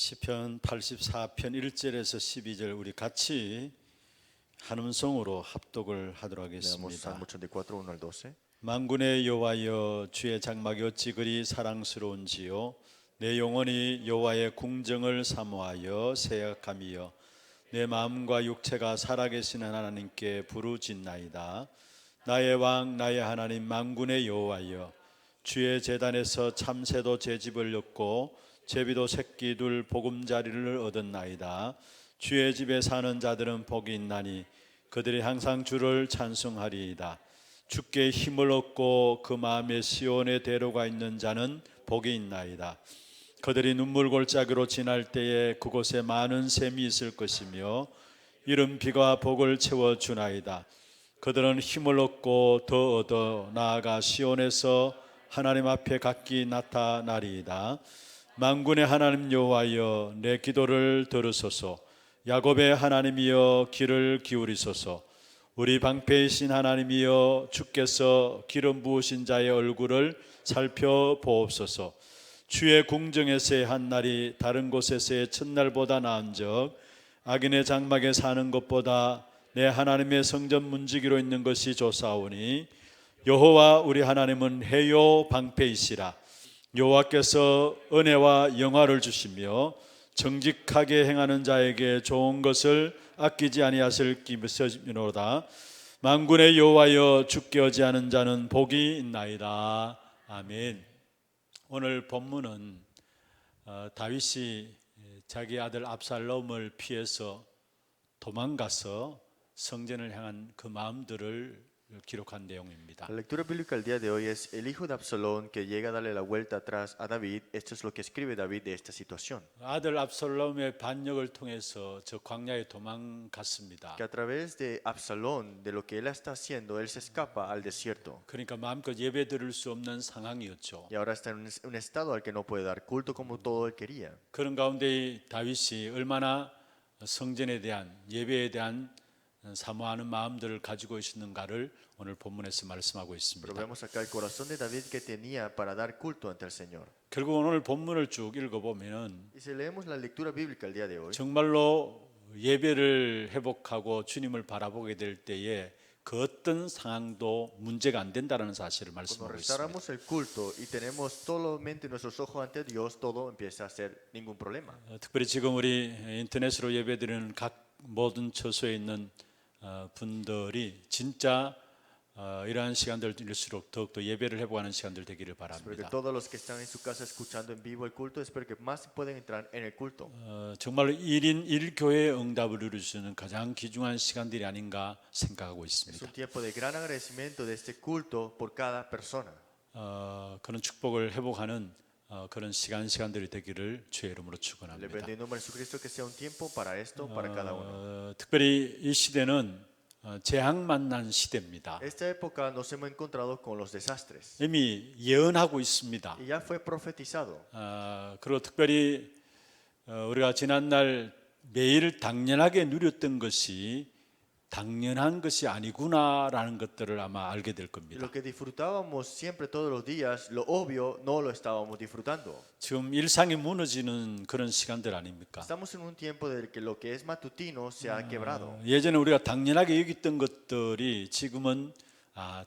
시편 84편 1절에서 12절 우리 같이 한 음성으로 합독을 하도록 Leamos 하겠습니다. Salmo 84, 1 al 12. 만군의 여호와여, 주의 장막이 어찌 그리 사랑스러운지요. 내 영혼이 여호와의 궁정을 사모하여 생각하며 내 마음과 육체가 살아계신 하나님께 부르짖나이다. 나의 왕 나의 하나님 만군의 여호와여, 주의 제단에서 참새도 제 집을 엮고 제비도 새끼 둘 보금자리를 얻었나이다. 주의 집에 사는 자들은 복이 있나니 그들이 항상 주를 찬송하리이다. 주께 힘을 얻고 그 마음에 시온에 대로가 있는 자는 복이 있나이다. 그들이 눈물 골짜기로 지날 때에 그곳에 많은 샘이 있을 것이며 이른 비가 복을 채워주나이다. 그들은 힘을 얻고 더 얻어 나아가 시온에서 하나님 앞에 각기 나타나리이다. 만군의 하나님 여호와여, 내 기도를 들으소서. 야곱의 하나님이여, 귀를 기울이소서. 우리 방패이신 하나님이여, 주께서 기름 부으신 자의 얼굴을 살펴보옵소서. 주의 궁정에서의 한 날이 다른 곳에서의 첫날보다 나은즉 악인의 장막에 사는 것보다 내 하나님의 성전 문지기로 있는 것이 좋사오니 여호와 우리 하나님은 해요 방패이시라. 여호와께서 은혜와 영화를 주시며 정직하게 행하는 자에게 좋은 것을 아끼지 아니하실 기미로다. 만군의 여호와여, 주께 의지하는 자는 복이 있나이다. 아멘. 오늘 본문은 다윗이 자기 아들 압살롬을 피해서 도망가서 성전을 향한 그 마음들을 기록한 내용입니다. La lectura bíblica del día de hoy es el hijo de Absalón que llega a darle la vuelta atrás a David. Esto es lo que escribe David de esta situación. 아들 압살롬의 반역을 통해서 저 광야에 도망갔습니다. Que a través de Absalón, de lo que él está haciendo, él se escapa al desierto. 그러니까 마음껏 예배 드릴 수 없는 상황이었죠. Y ahora está en un estado al que no puede dar culto como todo él quería. 그런 가운데 다윗이 얼마나 성전에 대한 예배에 대한 사모하는 마음들을 가지고 있었는가를 오늘 본문에서 말씀하고 Pero 있습니다. vemos acá el corazón de David que tenía para dar culto ante el Señor. 결국 오늘 본문을 쭉 읽어보면 Y si leemos la lectura bíblica el día de hoy, 정말로 예배를 회복하고 주님을 바라보게 될 때에 그 어떤 상황도 문제가 안 된다는 사실을 cuando 말씀하고 있습니다. restauramos el culto y tenemos solamente nuestros ojos ante Dios, todo empieza a ser ningún problema. 특별히 지금 우리 인터넷으로 예배드리는 각 모든 처소에 있는 분들이 진짜 이러한 시간들일수록 더욱더 예배를 회복하는 시간들 되기를 Espero que 바랍니다. todos los que están en su casa escuchando en vivo el culto, espero que más puedan entrar en el culto. 정말로 1인 1교회의 응답을 누려주는 가장 귀중한 시간들이 아닌가 생각하고 Es 있습니다. un tiempo de gran agradecimiento de este culto por cada persona. 그런 축복을 회복하는 그런 시간들이 되기를 주의 이름으로 Le 축원합니다. bendigo en nombre de Jesucristo que sea un tiempo para esto, para cada uno. 특별히 이 시대는 재앙 만난 시대입니다. Esta época nos hemos encontrado con los desastres 이미 예언하고 있습니다. y ya fue profetizado. 그리고 특별히 우리가 지난날 매일 당연하게 누렸던 것이 당연한 것이 아니구나라는 것들을 아마 알게 될 Y 겁니다. lo que disfrutábamos siempre todos los días, lo obvio, no lo estábamos disfrutando. 지금 일상이 무너지는 그런 시간들 아닙니까? Estamos en un tiempo de que lo que es matutino se ha quebrado. 예전에 우리가 당연하게 여겼던 것들이 지금은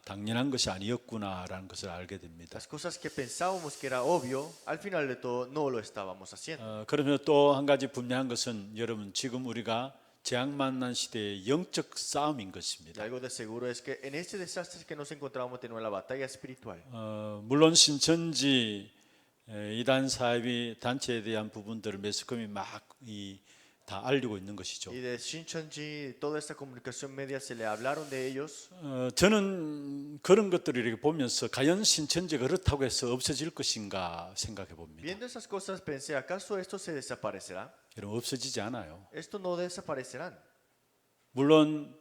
당연한 것이 아니었구나라는 것을 알게 됩니다. Las cosas que pensábamos que era obvio, al final de todo no lo estábamos haciendo. 그러면 또 한 가지 분명한 것은 여러분 지금 우리가 재앙 만난 시대의 영적 싸움인 Y 것입니다. algo de seguro es que en este desastre que nos encontramos tenemos la batalla espiritual. 물론 신천지 이단 사업이 단체에 대한 부분들을 매스컴이 다 알리고 있는 것이죠. Y de Shincheonji, toda esta comunicación media se le hablaron de ellos. 저는 그런 것들을 이렇게 보면서 과연 신천지가 그렇다고 해서 없어질 것인가 생각해 봅니다. Viendo esas cosas pensé, ¿acaso esto se desaparecerá? 여러분 없어지지 않아요. Esto no desaparecerán. 물론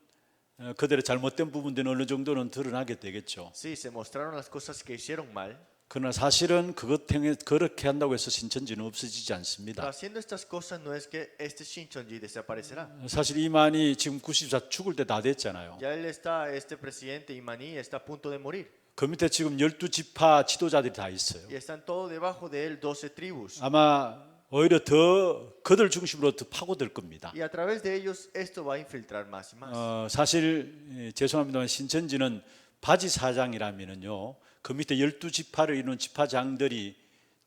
그들의 잘못된 부분들은 어느 정도는 드러나게 되겠죠. Sí, se mostraron las cosas que hicieron mal. 그러나 사실은 그렇게 한다고 해서 신천지는 없어지지 Pero 않습니다. haciendo estas cosas no es que este Shincheonji desaparecerá. 사실 이만희 지금 94 죽을 때 다 됐잖아요. Ya él está, este presidente Imani está a punto de morir. 그 밑에 지금 12지파 지도자들이 다 있어요. Y están todos debajo de él 12 tribus. 아마 오히려 더 그들 중심으로 더 파고들 겁니다. Y a través de ellos esto va a infiltrar más y más. 사실 죄송합니다만 신천지는 바지 사장이라면은요 그 밑에 12지파를 이루는 지파장들이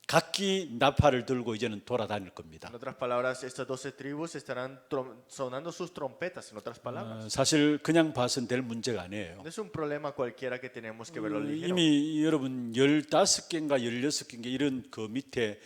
각기 나팔을 들고 이제는 돌아다닐 겁니다. En otras palabras, estas 12 tribus estarán sonando sus trompetas, en otras palabras. 사실 그냥 봐서는 될 문제가 아니에요. No es un problema cualquiera que tenemos que verlo ligero. 이미 여러분 15개인가 16개인가 이런 그 밑에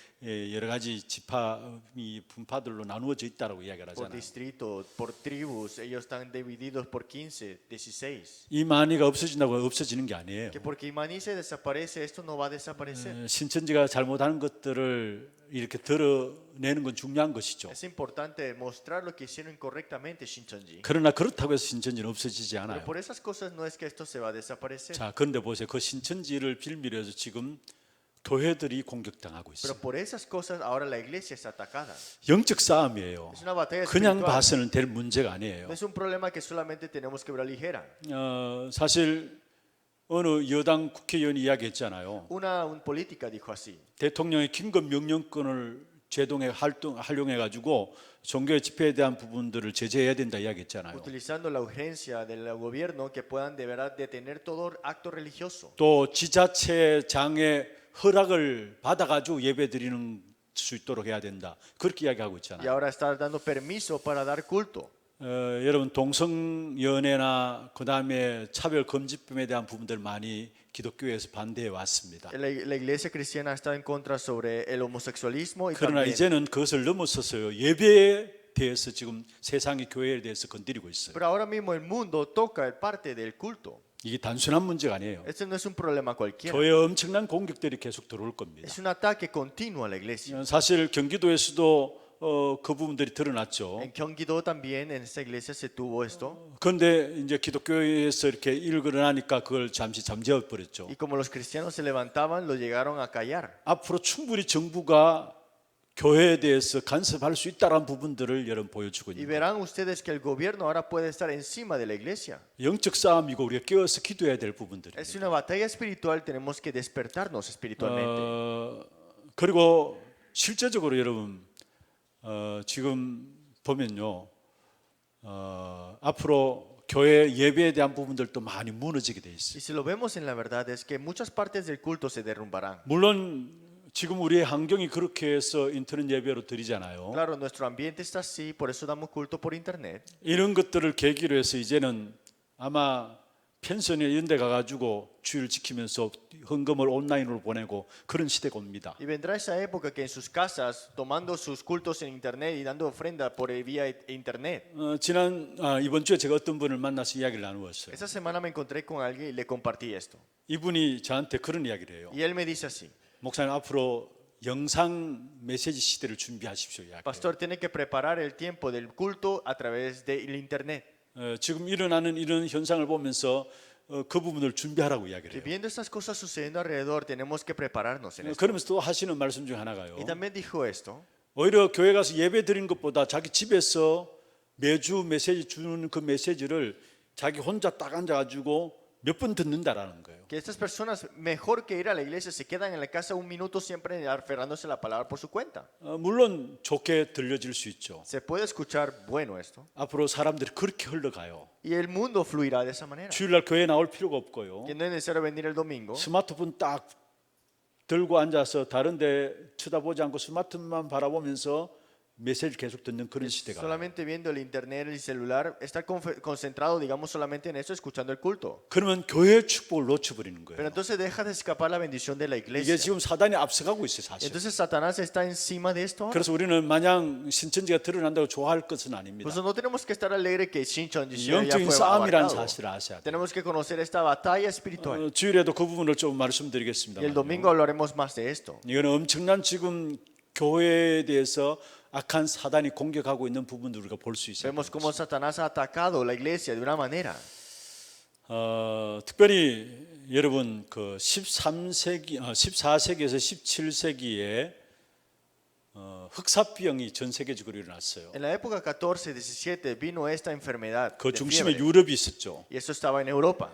여러 가지 지파이 분파들로 나누어져 있다라고 이야기를 Por 하잖아요. distrito, por tribus, ellos están divididos por 15, 16. 이 만이가 없어진다고 없어지는 게 아니에요. Que porque Imaní se desaparece, esto no va a desaparecer. 신천지가 잘못하는 것들을 이렇게 드러내는 건 중요한 것이죠. Es importante mostrar lo que hicieron incorrectamente Shincheonji. 그러나 그렇다고 해서 신천지는 없어지지 Pero 않아요. por esas cosas no es que esto se va a desaparecer. 자, 그런데 보세요. 그 신천지를 빌미로 해서 지금 교회들이 공격당하고 Pero 있어요. por esas cosas ahora la iglesia es atacada. 영적 싸움이에요. Es una batalla 그냥 espiritual. 봐서는 될 문제가 아니에요. No es un problema que solamente tenemos que ver ligera. 사실 어느 여당 국회의원이 이야기했잖아요. Una política dijo así. 대통령의 긴급 명령권을 제동에 활용해 가지고 종교 집회에 대한 부분들을 제재해야 된다 이야기했잖아요. Utilizando la urgencia del gobierno que puedan de verdad detener todo acto religioso. 또 지자체장의 허락을 받아 가지고 예배 드리는 수 있도록 해야 된다. 그렇게 이야기하고 Y 있잖아요. ahora está dando permiso para dar culto. 여러분 동성연애나 그다음에 차별 금지법에 대한 부분들 많이 기독교에서 반대해 왔습니다. La iglesia cristiana está en contra sobre el homosexualismo y 그러나 también. 이제는 그것을 넘어서서 예배에 대해서 지금 세상의 교회에 대해서 건드리고 있어요. Pero ahora mismo el mundo toca parte del culto. 이게 단순한 문제가 아니에요. Este no es un problema cualquiera. 교회에 엄청난 공격들이 계속 들어올 겁니다. Es un ataque continuo a la iglesia. 사실 경기도에서도 그 부분들이 드러났죠. En Gyeonggi-do también en esta iglesia se tuvo esto. 그런데 이제 기독교에서 이렇게 일어나니까 그걸 잠시 잠재워 버렸죠. Y como los cristianos se levantaban, lo llegaron a callar. 앞으로 충분히 정부가 교회에 대해서 간섭할 수 있다는 부분들을 여러분 보여주고 Y 있는 거예요. verán ustedes que el gobierno ahora puede estar encima de la iglesia. 영적 싸움이고 우리가 깨어서 기도해야 될 부분들입니다. Es una batalla espiritual, tenemos que despertarnos espiritualmente. 그리고 실제적으로 여러분 지금 보면요 앞으로 교회 예배에 대한 부분들도 많이 무너지게 돼 있어요. Y si lo vemos en la verdad es que muchas partes del culto se derrumbarán. 물론 지금 우리의 환경이 그렇게 해서 인터넷 예배로 드리잖아요. Claro, nuestro ambiente está así, por eso damos culto por internet. 이런 것들을 계기로 해서 이제는 아마 펜션에 이런 데 가가지고 주일 지키면서 헌금을 온라인으로 보내고 그런 시대가 옵니다. Y vendrá esa época que en sus casas, tomando sus cultos en internet y dando ofrenda por vía internet. 이번 주에 제가 어떤 분을 만나서 이야기를 나누었어요. Esta semana me encontré con alguien y le compartí esto. 이분이 저한테 그런 이야기를 해요. Y él me dice así: 목사님 앞으로 영상 메시지 시대를 준비하십시오. 이야기해요. Pastor, tiene que preparar el tiempo del culto a través del internet. 지금 일어나는 이런 현상을 보면서 그 부분을 준비하라고 Y 이야기를 해요. viendo estas cosas sucediendo alrededor, tenemos que prepararnos en esto. 그러면서 또 하시는 말씀 중 하나가요. Y también dijo esto: 오히려 교회 가서 예배 드리는 것보다 자기 집에서 매주 메시지 주는 그 메시지를 자기 혼자 딱 앉아가지고 몇 번 듣는다라는 거예요. que estas personas, mejor que ir a la iglesia, se quedan en la casa un minuto siempre aferrándose a la palabra por su cuenta. 물론 좋게 들려질 수 있죠. Se puede escuchar bueno esto. 앞으로 사람들이 그렇게 흘러가요. Y el mundo fluirá de esa manera. 주일날 교회 나올 필요가 없고요. Que no es necesario venir el domingo. 스마트폰 딱 들고 앉아서 다른 데 쳐다보지 않고 스마트폰만 바라보면서 메시지를 계속 듣는 그런 시대가. Solamente viendo el internet, el celular, estar concentrado, digamos, solamente en eso, escuchando el culto. 그러면 교회의 축복을 놓쳐버리는 Pero 거예요. entonces deja de escapar la bendición de la 이게 iglesia. 지금 사단이 앞서가고 있어요, 사실. Entonces Satanás está encima de esto. 그래서 우리는 마냥 신천지가 드러난다고 좋아할 것은 Por 아닙니다. eso no tenemos que estar alegre que Shincheonji ya 영적인 fue 싸움이라는 abarcado. 사실을 아셔야 돼요. Tenemos que conocer esta batalla espiritual. 주일에도 그 부분을 좀 말씀드리겠습니다. Y el domingo hablaremos más de esto. 이거는 엄청난 지금 교회에 대해서 악한 사단이 공격하고 있는 부분들 우리가 볼 수 있어요. Vemos cómo Satanás ha atacado la iglesia de una manera. 특별히 여러분 그 14세기에서 17세기에 흑사병이 전 세계적으로 일어났어요. En la época 14, 17 vino esta enfermedad 그 de 중심에 fiebre, 유럽이 있었죠. y eso estaba en Europa.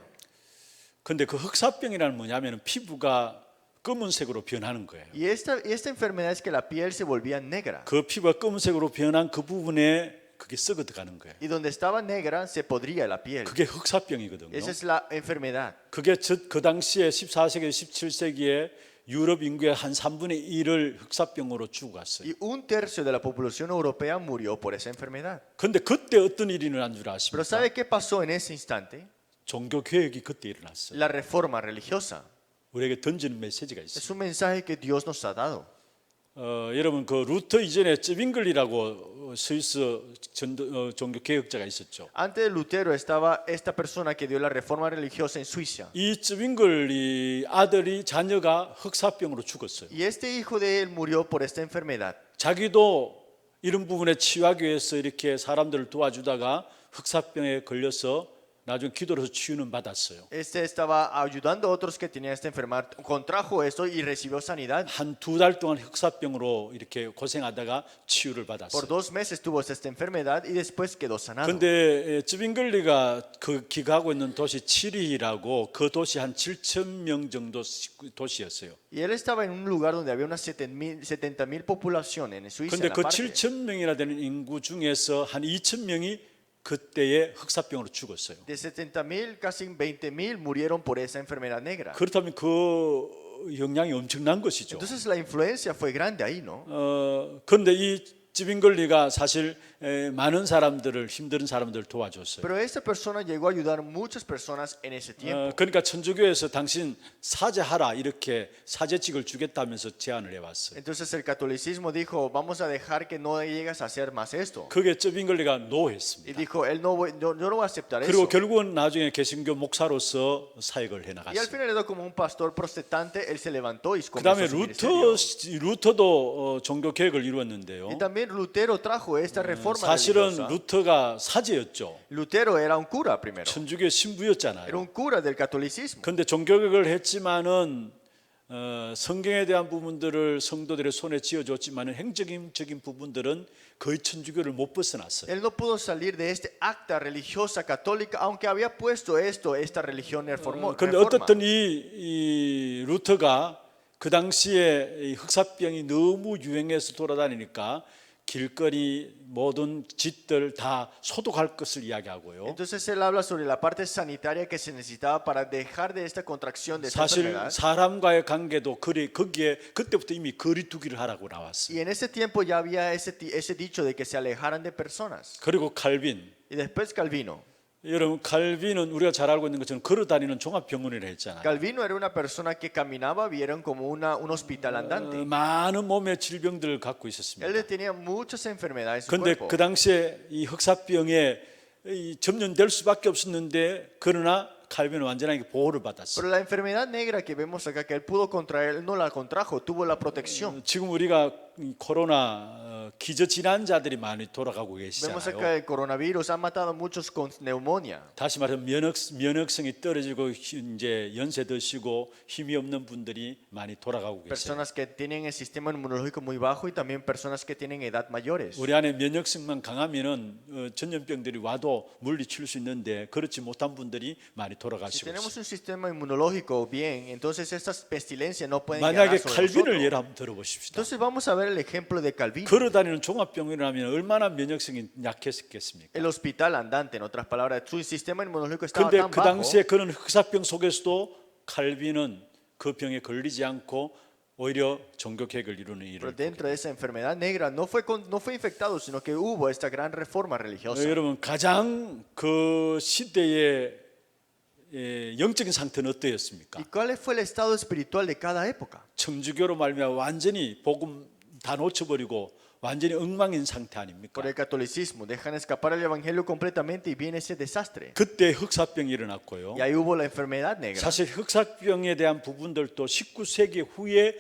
근데 그 흑사병이라는 뭐냐면은 피부가 검은색으로 변하는 거예요. Y esta enfermedad es que la piel se volvía negra. 그 피부가 검은색으로 변한 그 부분에 그게 썩어 들어가는 거예요. Y donde estaba negra se podría la piel. 그게 흑사병이거든요. Esa es la enfermedad. 그게 그 당시에 14세기, 17세기에 유럽 인구의 한 3분의 1을 흑사병으로 죽어갔어요. Y un tercio de la población europea murió por esa enfermedad. 근데 그때 어떤 일이 일어난 줄 Pero 아십니까? ¿sabe qué pasó en ese instante? 종교 개혁이 그때 일어났어요. La reforma religiosa. 우리에게 던지는 메시지가 Es 있어요. un mensaje que Dios nos ha dado. 여러분 그 루터 이전에 쯔빙글리라고 스위스 종교 개혁자가 있었죠. Antes de Lutero estaba esta persona que dio la reforma religiosa en Suiza. 이 쯔빙글리 아들이 자녀가 흑사병으로 죽었어요. Y este hijo de él murió por esta enfermedad. 자기도 이런 부분에 치유하기 위해서 이렇게 사람들을 도와주다가 흑사병에 걸려서 나중에 기도로 치유는 받았어요. Este estaba ayudando a otros que tenían esta enfermedad, contrajo esto y recibió sanidad. 한 2달 동안 흑사병으로 이렇게 고생하다가 치유를 Por 받았어요. 2 meses tuvo esta enfermedad y después quedó sanado. 근데 쯔빙글리가 그 기가하고 있는 도시 치리히라고 그 도시 한 7천 명 정도 도시였어요. Y él estaba en un lugar donde había unas 70,000 población en Suiza. 근데 En la 그 parte. 7천 명이나 되는 인구 중에서 한 2천 명이 그때에 흑사병으로 죽었어요. De 70,000, casi 20,000 murieron por esa enfermedad negra. 그렇다면 그 영향이 엄청난 것이죠. Entonces la influencia fue grande ahí, ¿no? 그런데 이 쯔빙글리가 사실 많은 사람들을 힘든 사람들을 도와줬어요. Pero esta persona llegó a ayudar a muchas personas en ese tiempo. 그러니까 천주교에서 당신 사죄하라 이렇게 사죄직을 주겠다면서 제안을 해왔어요. Entonces el catolicismo dijo, vamos a dejar que no llegas a hacer más esto. 그게 쯔빙글리가 Y 노했습니다. dijo, él no yo no voy a aceptar 그리고 eso. 결국은 나중에 개신교 목사로서 사역을 Y al 해나갔어요. final, como un pastor protestante, él se levantó y 그 comenzó 다음에 su ministerio. 루터도 종교 개혁을 이루었는데요. Y también Lutero trajo esta reforma 사실은 religiosa. 루터가 사제였죠. Lutero era un cura primero. 천주교 신부였잖아요. Era un cura del catolicismo. 그런데 종교개혁을 했지만은 성경에 대한 부분들을 성도들의 손에 쥐어줬지만은 행정적인 부분들은 거의 천주교를 못 벗어났어요. Él no pudo salir de este acta religiosa católica, aunque había puesto esta religión 그런데 어떻든 이 루터가 그 당시에 이 흑사병이 너무 유행해서 돌아다니니까 길거리 모든 짓들 다 소독할 것을 이야기하고요. Entonces él habla sobre la parte sanitaria que se necesitaba para dejar de esta contracción de esta 사실 enfermedad. 사람과의 관계도 거기에 그때부터 이미 거리두기를 하라고 나왔어요. Y en ese tiempo ya había ese dicho de que se alejaran de personas. 그리고 칼빈, Y después Calvino. 여러분 칼빈은 우리가 잘 알고 있는 것처럼 걸어다니는 종합병원이라 했잖아요. Calvino era una persona que caminaba, vieron como un hospital andante. 많은 몸의 질병들을 갖고 Él 있었습니다. tenía muchas enfermedades en su 그런데 cuerpo. 그 당시에 이 흑사병에 점령될 수밖에 없었는데 그러나 칼빈은 완전하게 보호를 받았어요. Pero la enfermedad negra que vemos acá, que él pudo contraer, él no la contrajo, tuvo la protección. 지금 우리가 이 코로나 기저질환자들이 많이 돌아가고 Vemos acá 계시잖아요. el coronavirus ha matado a muchos con neumonía. 다시 말하면 면역성이 떨어지고 이제 연세 드시고 힘이 없는 분들이 많이 돌아가고 계세요. Personas que tienen el sistema inmunológico muy bajo y también personas que tienen edad mayores. 우리 안에 면역성만 강하면은 전염병들이 와도 물리칠 수 있는데 그렇지 못한 분들이 많이 Si 돌아가시고 tenemos 있어요. un sistema inmunológico bien, entonces estas pestilencias no pueden 만약에 llegar sobre 칼빈을 nosotros. 예를 한번 들어보십시다. Entonces vamos a ver el ejemplo de Calvino. 걸어다니는 종합병원이라면 얼마나 면역성이 약했겠습니까? El hospital andante, en otras palabras, su sistema inmunológico estaba 그런데 tan 그 bajo. 당시에 그런 흑사병 속에서도 칼빈은 그 병에 걸리지 않고 오히려 종교 개혁을 이루는 일을 Pero dentro de esa enfermedad negra no fue infectado, sino que hubo esta gran reforma religiosa. 여러분 가장 그 시대의 영적인 상태는 어떠했습니까? ¿Y cuál fue el estado espiritual de cada época? 천주교로 말미암아 완전히 복음 다 놓쳐버리고 완전히 엉망인 상태 아닙니까? Por el catolicismo, dejan escapar el evangelio completamente y viene ese desastre. 그때 흑사병이 일어났고요. Y ahí hubo la enfermedad negra. 사실 흑사병에 대한 부분들도 19세기 후에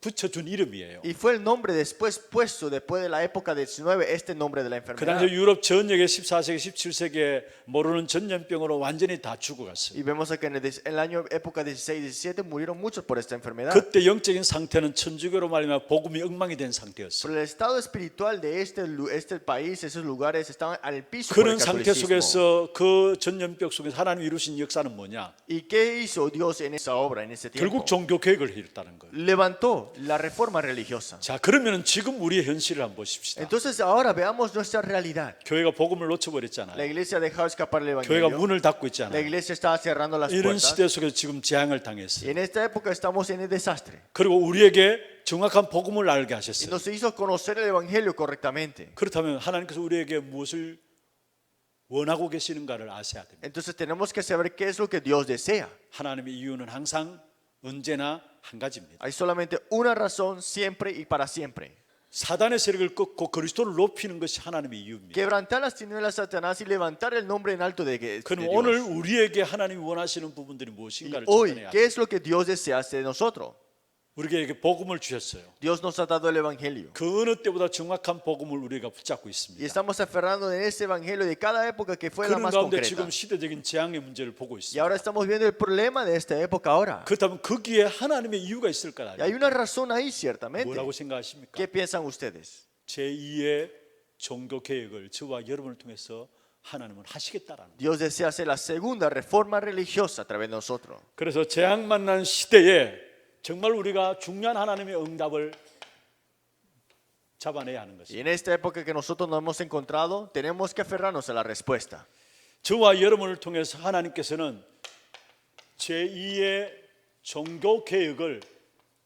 붙여준 이름이에요. Y fue el nombre después puesto, después de la época del 19, este nombre de la 그 enfermedad. 당시 유럽 전역에 14세기, 17세기에 모르는 전염병으로 완전히 다 죽어갔어요. Y vemos que en el año época 16, 17 murieron muchos por esta enfermedad. 그때 영적인 상태는 천주교로 말하면 복음이 엉망이 된 상태였어요. Por el estado espiritual de este país, esos lugares estaban al piso por el 그런 상태 catolicismo. 속에서 그 전염병 속에서 하나님 이루신 역사는 뭐냐? ¿Y qué hizo Dios en esa obra, en ese tiempo? 결국 종교 개혁을 했다는 거예요. Levantó la reforma religiosa. 자, 그러면 지금 우리의 현실을 한번 보십시다. Entonces ahora veamos nuestra realidad. 교회가 복음을 La 놓쳐버렸잖아요. iglesia ha dejado escapar el 교회가 evangelio. 문을 닫고 La 있잖아요. iglesia está cerrando las 이런 puertas. 시대 속에서 지금 재앙을 Y 당했어요. en esta época estamos en el desastre. 그리고 우리에게 정확한 복음을 알게 Y 하셨어요. nos hizo conocer el evangelio correctamente. 그렇다면 하나님께서 우리에게 무엇을 원하고 계시는가를 아셔야 됩니다. Entonces tenemos que saber qué es lo que Dios desea. 하나님의 이유는 항상 언제나 한 가지입니다. Hay solamente una razón, siempre y para siempre. 사단의 세력을 꺾고 그리스도를 높이는 것이 하나님의 이유입니다. Quebrantar las tinieblas de Satanás y levantar el nombre en alto de 그럼 Dios. 오늘 우리에게 하나님이 원하시는 부분들이 Y 무엇인가를 hoy, 찾아내야 ¿qué es lo que Dios desea de nosotros? 우리에게 복음을 주셨어요. Dios nos ha dado el evangelio. 그 어느 때보다 정확한 복음을 우리가 붙잡고 Y 있습니다. estamos aferrando en ese evangelio de cada época que fue la 그런 más 가운데 concreta. 지금 시대적인 재앙의 문제를 보고 Y 있습니다. ahora estamos viendo el problema de esta época ahora. 그렇다면 거기에 하나님의 이유가 있을 거라. Y hay una razón ahí, ciertamente. 뭐라고 생각하십니까? ¿Qué piensan ustedes? 제2의 종교 개혁을 저와 여러분을 통해서 하나님은 하시겠다라는 거예요. Dios desea hacer la segunda reforma religiosa a través de nosotros. 그래서 재앙 만난 시대에 정말 우리가 중요한 하나님의 응답을 잡아내야 하는 Y 것입니다. en esta época que nosotros nos hemos encontrado, tenemos que aferrarnos a la respuesta. 저와 여러분을 통해서 하나님께서는 제2의 종교 개혁을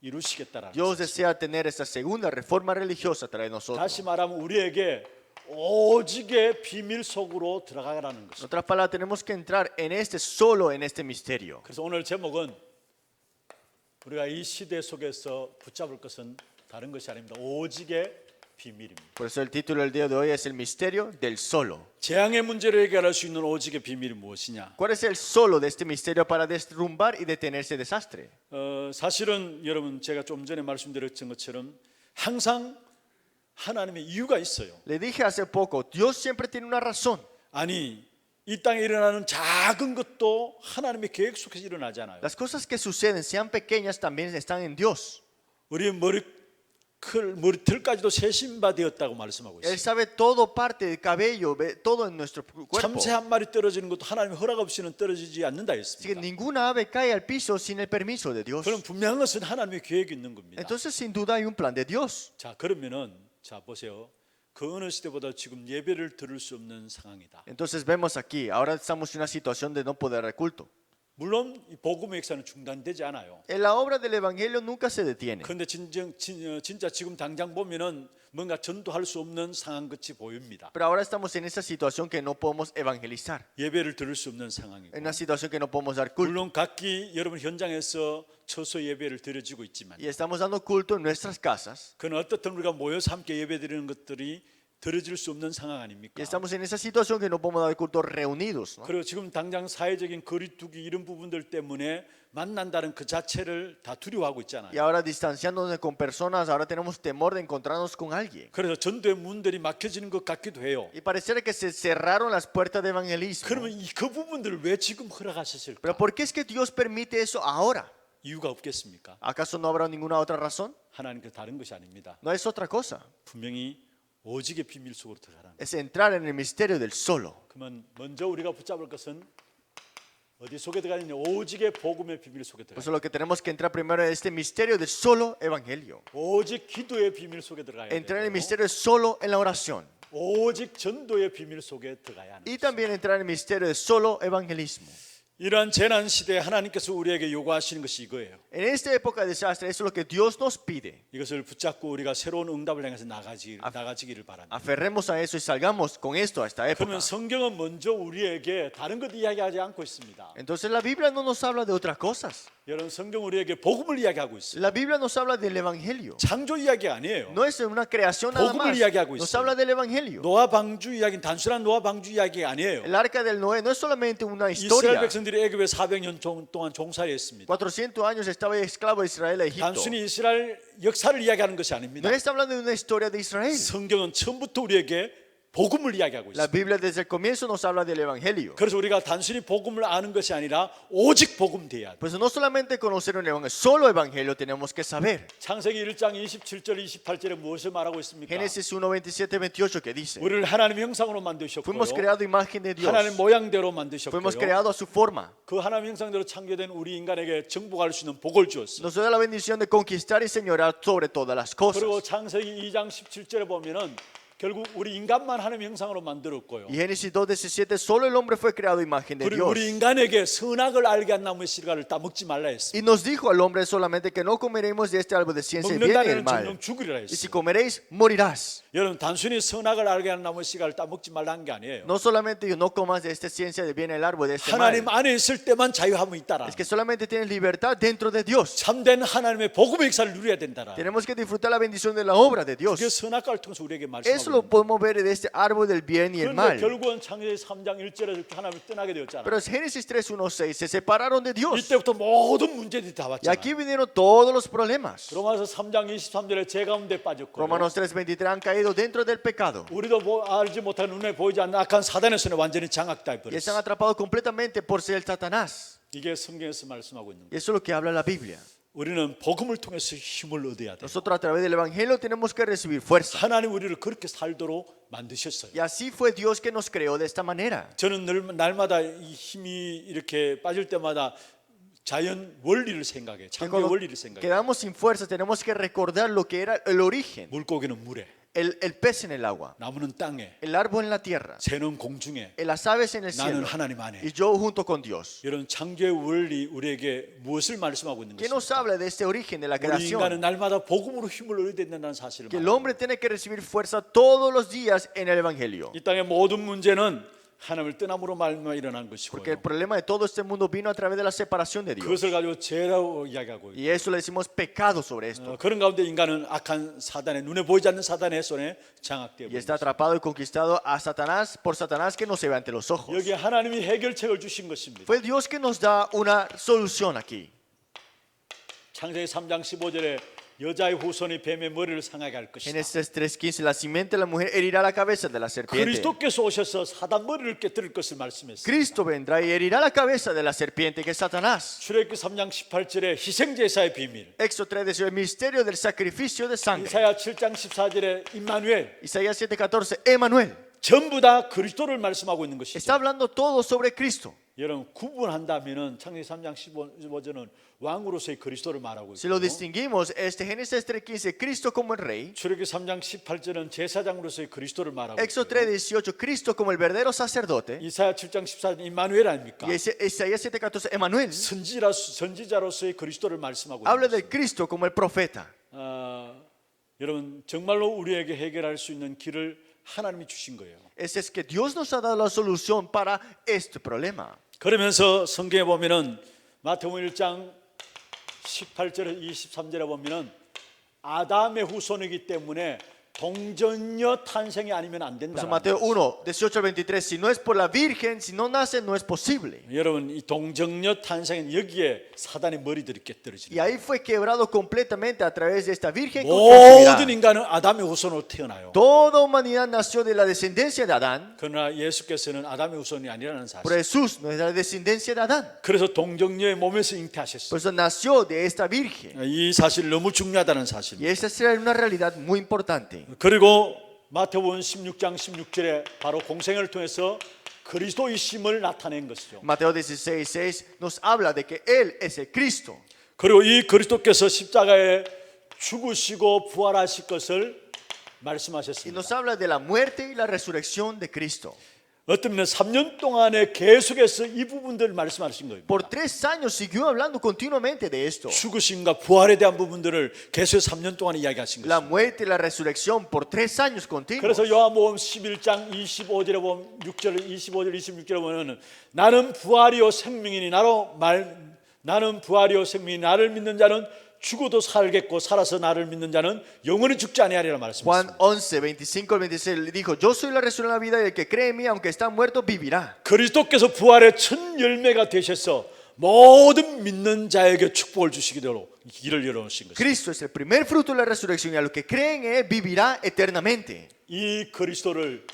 이루시겠다라는 Dios 것입니다. desea tener esta segunda reforma religiosa a través de nosotros. 다시 말하면 우리에게 오직의 비밀 속으로 들어가라는 En 것입니다. otras palabras, tenemos que entrar solo en este misterio. 그래서 오늘 제목은 우리가 이 시대 속에서 붙잡을 것은 다른 것이 아닙니다. 오직의 비밀입니다. Por eso el título del día de hoy es el misterio del solo. 재앙의 문제를 해결할 수 있는 오직의 비밀이 무엇이냐? ¿Cuál es el solo de este misterio para derrumbar y detener ese desastre? 사실은 여러분 제가 좀 전에 말씀드렸던 것처럼 항상 하나님의 이유가 있어요. Le dije hace poco, Dios siempre tiene una razón. 아니 이 땅에 일어나는 작은 것도 하나님의 계획 속에서 일어나잖아요. Las cosas que suceden, sean pequeñas, también están en Dios. 우리 머리털까지도 세심바되었다고 말씀하고 Él 있어요. sabe todo parte del cabello, ve todo en nuestro cuerpo. 참새 한 마리 떨어지는 것도 하나님의 허락 없이는 떨어지지 않는다 Así que 했습니다. ninguna ave cae al piso sin el permiso de Dios. 그럼 분명한 것은 하나님의 계획이 있는 겁니다. Entonces, sin duda, hay un plan de Dios. 자 그러면은 자 보세요. 그 어느 시대보다 지금 예배를 드릴 수 없는 상황이다. Entonces, vemos aquí, ahora estamos en una situación de no poder dar culto. 물론 이 복음의 역사는 중단되지 않아요. En la obra del Evangelio nunca se detiene. 그런데 진짜 지금 당장 보면은 뭔가 전도할 수 없는 상황 같이 보입니다. Pero ahora estamos en esa situación que no podemos evangelizar. 예배를 드릴 수 없는 상황이고. En una situación que no podemos dar culto. 물론 각기 여러분 현장에서 처소 예배를 드려지고 있지만 Y estamos dando culto en nuestras casas. 그는 어떻든 우리가 모여서 함께 예배 드리는 것들이 드려질 수 없는 상황 아닙니까? Y estamos en esa situación que no podemos dar culto reunidos, ¿no? 그리고 지금 당장 사회적인 거리두기 이런 부분들 때문에 만난다는 그 자체를 다 두려워하고 있잖아요. Y ahora distanciándonos con personas, ahora tenemos temor de encontrarnos con alguien. 그래서 전도의 문들이 막혀지는 것 같기도 해요. Y pareciera que se cerraron las puertas de evangelismo. 그러면 그 부분들을 왜 지금 허락하셨을까? Pero ¿por qué es que Dios permite eso ahora? 이유가 없겠습니까? ¿Acaso no habrá ninguna otra razón? 하나님께 다른 것이 아닙니다. No es otra cosa. 분명히 오직의 비밀 속으로 들어가라. Es entrar en el misterio del solo. 그러면 먼저 우리가 붙잡을 것은 어디 속에 들어가느냐? 오직의 복음의 비밀 속에 Por 들어가. eso lo que tenemos que entrar primero es este misterio del solo evangelio. 오직 기도의 비밀 속에 들어가야 Entrar en el 돼요. misterio del solo en la oración. 오직 전도의 비밀 속에 들어가야 하는 Y 것입니다. también entrar en el misterio del solo evangelismo. 이러한 재난 시대에 하나님께서 우리에게 요구하시는 것이 이거예요. En esta época de desastre, eso es lo que Dios nos pide. 이것을 붙잡고 우리가 새로운 응답을 향해서 나가지기를 바랍니다. Aferremos a eso y salgamos con esto a esta época. 그러면 성경은 먼저 우리에게 다른 것 이야기하지 않고 있습니다. Entonces la Biblia no nos habla de otras cosas. 여러분 성경 우리에게 복음을 이야기하고 있어요. La Biblia nos habla del evangelio. 창조 이야기가 아니에요. No es una creación nada 복음을 más. 이야기하고 Nos 있어요. habla del evangelio. 노아 방주 이야기는 단순한 노아 방주 이야기가 아니에요. El arca del Noé no es solamente una 이스라엘 historia. 백성들이 백성들이 애굽에 400년 동안 종살이했습니다. 400 años estaba esclavo de Israel a Egipto. 단순히 이스라엘 역사를 이야기하는 것이 No 아닙니다. está hablando de una historia de Israel. 성경은 처음부터 우리에게 복음을 이야기하고 La 있습니다. Biblia desde el comienzo nos habla del Evangelio. 그래서 우리가 단순히 복음을 아는 것이 아니라 오직 복음 돼야 돼. Pues no solamente conocer un Evangelio, solo Evangelio tenemos que saber. 창세기 1장 27절 28절에 무엇을 말하고 있습니까? Génesis 1, 27, 28 que dice: 우리를 하나님의 형상으로 만드셨고요. fuimos creados a imagen de Dios. 하나님 모양대로 Fuimos 만드셨고요. creados a su forma. 그 하나님 형상대로 창조된 우리 인간에게 정복할 수 있는 복을 주었어요. Nos da la bendición de conquistar y señorar sobre todas las cosas. 그리고 창세기 2장 17절에 보면은 결국 우리 인간만 하나님의 형상으로 만들었고요. Y Génesis 2:17 solo el hombre fue creado a imagen de 그리고 Dios. 우리 인간에게 선악을 알게 한 나무의 씨가를 따먹지 말라 했어요. Y nos dijo al hombre solamente que no comeremos de este árbol de ciencia del bien y el 먹는다는 mal. 정령 죽으리라 Y si 했어요. comeréis, morirás. 여러분 단순히 선악을 알게 하는 나무의 씨가를 따먹지 말라는 게 아니에요. No solamente no comas de esta ciencia del bien y el árbol de este 하나님 mal. 안에 있을 때만 자유함이 있다라. Es que solamente tienes libertad dentro de Dios. 참된 하나님의 복음의 역사를 누려야 된다라. Tenemos que disfrutar la bendición de la obra de Dios. 그게 선악과를 통해서 우리에게 Eso 말씀하고 lo 있는 거예요. podemos ver de este árbol del bien y el 그런데 mal. 결국은 창세기 3장 1절에서 하나님을 떠나게 되었잖아요. Pero es Génesis 3:1-6 se separaron de Dios. 이때부터 모든 문제들이 다 Y 왔잖아요. aquí vinieron todos los problemas. 로마서 3장 23절에 죄 가운데 빠졌고 Romanos 3:23 han caído dentro del pecado. 우리도 알지 못한 눈에 보이지 않는 악한 사단의 손에 완전히 장악돼 Y están 버렸어요. atrapados completamente por ser el Satanás. 이게 성경에서 말씀하고 있는 Y 거예요. eso es lo que habla la Biblia. 우리는 복음을 통해서 힘을 얻어야 돼요. Nosotros a través del Evangelio tenemos que recibir fuerza. 하나님 우리를 그렇게 살도록 만드셨어요. Y así fue Dios que nos creó de esta manera. 저는 날마다 이 힘이 이렇게 빠질 때마다 자연 원리를 생각해. Que 창조의 cuando 원리를 생각해. quedamos sin fuerza tenemos que recordar lo que era el origen. 물고기는 물에, El pez en el agua, 나무는 땅에, el árbol en la tierra, 새는 공중에, las aves en el 나는 cielo 하나님 안에. y yo junto con Dios. 이런 창조의 원리 우리에게 무엇을 말씀하고 있는 ¿Qué nos 것입니까? habla de este origen de la 우리 인간은 creación? 날마다 복음으로 힘을 얻어야 된다는 사실을 Que el 말합니다. hombre tiene que recibir fuerza todos los días en el Evangelio. 이 땅의 모든 문제는 하나님을 떠남으로 말미암아 일어난 Porque el 것이고요. problema de todo este mundo vino a través de la separación de Dios. 그것을 가지고 죄라고 이야기하고 있고 Y eso le decimos pecado sobre esto. 그런 가운데 인간은 악한 사단의 눈에 보이지 않는 사단의 손에 장악되어 Y está 있습니다. atrapado y conquistado a Satanás por Satanás que no se ve ante los ojos. 여기 하나님이 해결책을 주신 것입니다. Fue Dios que nos da una solución aquí. 창세기 3장 15절에 여자의 후손이 뱀의 머리를 상하게 할 것이다. Génesis 3:15, la simiente de la mujer herirá la cabeza de la serpiente. 그리스도께서 오셔서 사단 머리를 깨뜨릴 것을 말씀했어요. Cristo vendrá y herirá la cabeza de la serpiente que es Satanás. 출애굽기 3장 18절에 희생제사의 bi밀. Éxodo 3 dice el misterio del sacrificio de sangre. 이사야 7장 14절에 임마누엘. Isaías 7:14, Emanuel. 전부 다 그리스도를 말씀하고 있는 것이죠. Está hablando todo sobre Cristo. 여러분 구분한다면은 창세기 3장 15절은 왕으로서의 그리스도를 말하고 Si lo 있고 distinguimos, Génesis 3:15, Cristo como el rey. 출애굽기 3장 18절은 제사장으로서의 그리스도를 말하고 Éxodo 있고 3:18, Cristo como el verdadero sacerdote. 이사야 7장 14절 임마누엘 아닙니까? Y Isaías 7:14, Emanuel. 선지자로서의 그리스도를 말씀하고 있는 Habla 것이죠. del Cristo como el profeta. 여러분 정말로 우리에게 해결할 수 있는 길을 하나님이 주신 거예요. Es que Dios nos ha dado la solución para este problema. 그러면서 성경에 보면은 마태복음 1장 18절에서 23절에 보면은 아담의 후손이기 때문에 동정녀 탄생이 아니면 안 된다. Entonces, Mateo 1, 18 al 23, si no es por la virgen, si no nace, no es posible. 여러분 이 동정녀 탄생은 여기에 사단의 머리들이 깨뜨려지는 Y ahí fue quebrado completamente a través de esta virgen. 모든 인간은 아담의 후손으로 태어나요. Toda humanidad nació de la descendencia de Adán, 그러나 예수께서는 아담의 후손이 아니라는 pero 사실. Jesús no es de la descendencia de Adán. 그래서 동정녀의 몸에서 Por 잉태하셨어요. eso nació de esta virgen. 이 사실 너무 중요하다는 Y 사실. esa es una realidad muy importante. 그리고 마태복음 16장 16절에 바로 공생을 통해서 그리스도의 심을 나타낸 것이죠. Mateo 16:6 nos habla de que Él es el Cristo. 그리고 이 그리스도께서 십자가에 죽으시고 부활하실 것을 Y 말씀하셨습니다. nos habla de la muerte y la resurrección de Cristo. 어떤 면에 3년 동안에 계속해서 이 부분들을 말씀하신 거예요. Por 3 años siguió hablando continuamente de esto. 죽으심과 부활에 대한 부분들을 계속 3년 동안 이야기하신 La 것입니다. muerte y la resurrección por 3 años continuos. 그래서 요한복음 11장 25절에 보면 6절 25절 26절에 보면 나는 부활이요 생명이니 나는 부활이요 생명이니 나를 믿는 자는 죽어도 살겠고 살아서 나를 믿는 자는 영원히 죽지 아니하리라 Juan 말씀하셨습니다. 11, 25 al 26 dijo, yo soy la resurrección y la vida y el que cree en mí, aunque está muerto, vivirá. 그리스도께서 부활의 첫 열매가 되셔서 모든 믿는 자에게 축복을 주시기로 길을 열어놓으신 것입니다. Cristo es el primer fruto de la resurrección y a los que creen en él vivirá eternamente. 이 그리스도를